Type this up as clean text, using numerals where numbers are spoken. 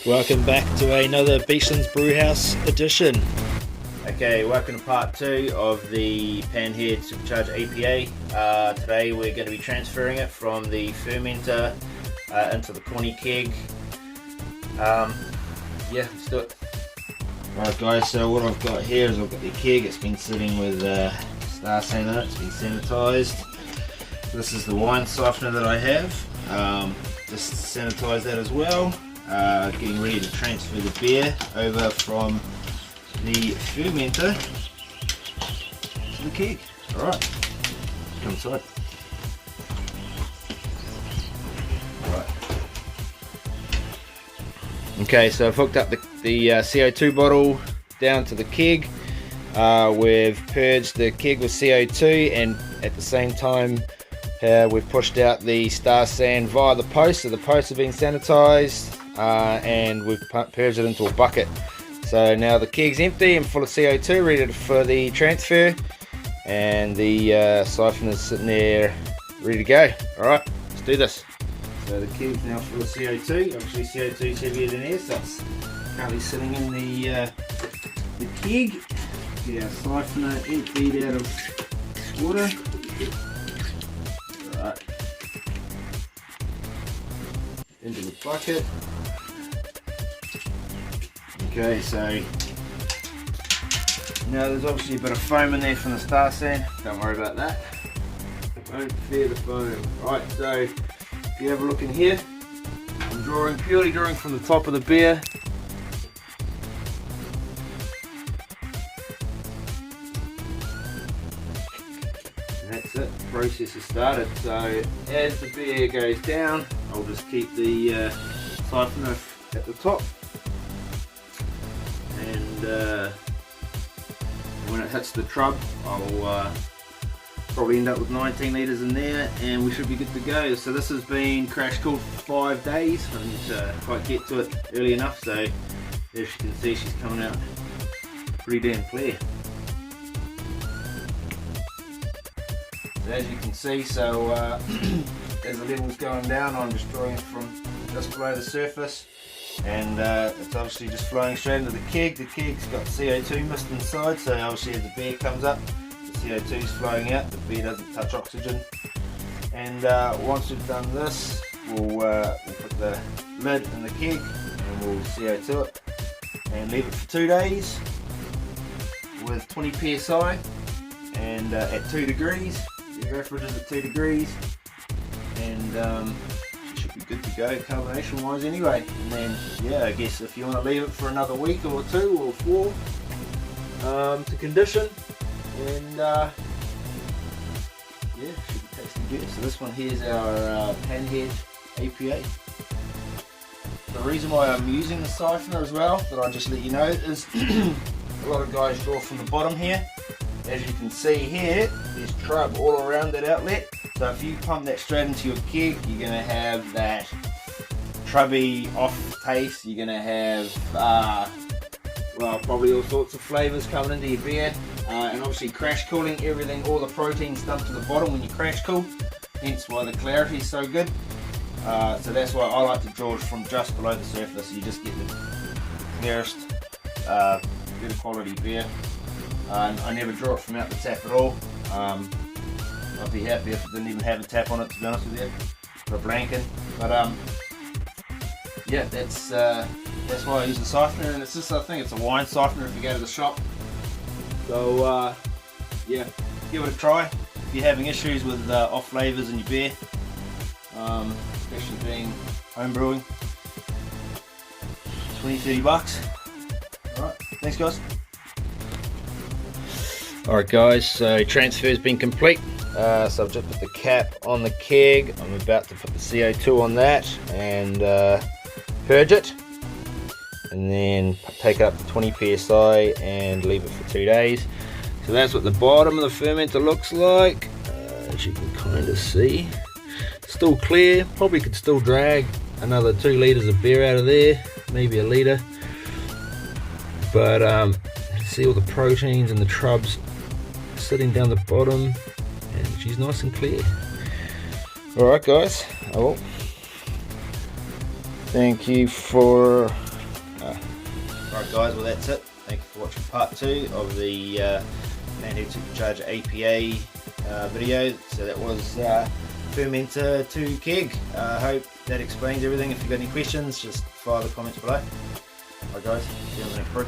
Welcome back to another Beachlands Brewhouse edition. Okay, welcome to part 2 of the Panhead Supercharged APA. Today we're going to be transferring it from the fermenter into the corny keg. Yeah, let's do it. Alright guys, so what I've got here is I've got the keg. It's been sitting with Star San in it, it's been sanitised. This is the wine softener that I have. Just sanitised that as well. Getting ready to transfer the beer over from the fermenter to the keg. Alright, come inside. Alright. Okay, so I've hooked up the CO2 bottle down to the keg. We've purged the keg with CO2, and at the same time we've pushed out the Star San via the post. So the posts have been sanitised, and we've purged it into a bucket. So now the keg's empty and full of CO2, ready for the transfer, and the siphoner's sitting there ready to go. Alright, let's do this. So the keg's now full of CO2. Obviously CO2 is heavier than air, so it's currently sitting in the keg. Get our siphoner emptied out of water. Alright. Into the bucket. Okay, so now there's obviously a bit of foam in there from the Star San. Don't worry about that. Don't fear the foam. Right, so if you have a look in here, I'm purely drawing from the top of the beer. And that's it, the process has started. So as the beer goes down, I'll just keep the siphoner at the top. And when it hits the trub, I'll probably end up with 19 litres in there, and we should be good to go. So this has been crash cooled for 5 days. I didn't quite get to it early enough, so as you can see, she's coming out pretty damn clear. So as you can see, so as the level's going down, I'm just drawing it from just below the surface. And it's obviously just flowing straight into the keg. The keg's got CO2 mist inside, so obviously as the beer comes up, the CO2 is flowing out, the beer doesn't touch oxygen. And once we've done this, we'll put the lid in the keg and we'll CO2 it and leave it for 2 days with 20 psi and at 2 degrees. You go for it at 2 degrees, and should be good to go carbonation wise anyway. And then yeah, I guess if you want to leave it for another week or 2 or 4 to condition, and yeah, should be tasting good. So this one here is our Panhead APA. The reason why I'm using the siphoner as well, that I'll just let you know, is a lot of guys draw from the bottom here. As you can see here, there's trub all around that outlet. So if you pump that straight into your keg, you're going to have that trubby off taste. You're going to have, well, probably all sorts of flavours coming into your beer. And obviously crash cooling everything, all the proteins dumped to the bottom when you crash cool. Hence why the clarity is so good. So that's why I like to draw from just below the surface. You just get the clearest, good quality beer. I never draw it from out the tap at all. I'd be happy if it didn't even have a tap on it, to be honest with you, for a blanking. But yeah, that's why I use the softener, and it's just, I think it's a wine softener if you go to the shop. So yeah, give it a try if you're having issues with off flavours in your beer, especially being home brewing. 20-30 bucks. Alright, thanks guys. Alright guys, so transfer's been complete. So I've just put the cap on the keg. I'm about to put the CO2 on that and purge it, and then take it up to 20 psi and leave it for 2 days. So that's what the bottom of the fermenter looks like. As you can kind of see, still clear. Probably could still drag another 2 litres of beer out of there, maybe a litre. But see all the proteins and the trubs sitting down the bottom, and she's nice and clear. Alright guys, Thank you for... Alright guys, well that's it. Thank you for watching part 2 of the Manhead Supercharger APA video. So that was fermenter to keg. I hope that explains everything. If you've got any questions, just fire the comments below. Alright guys, see you on the next brew.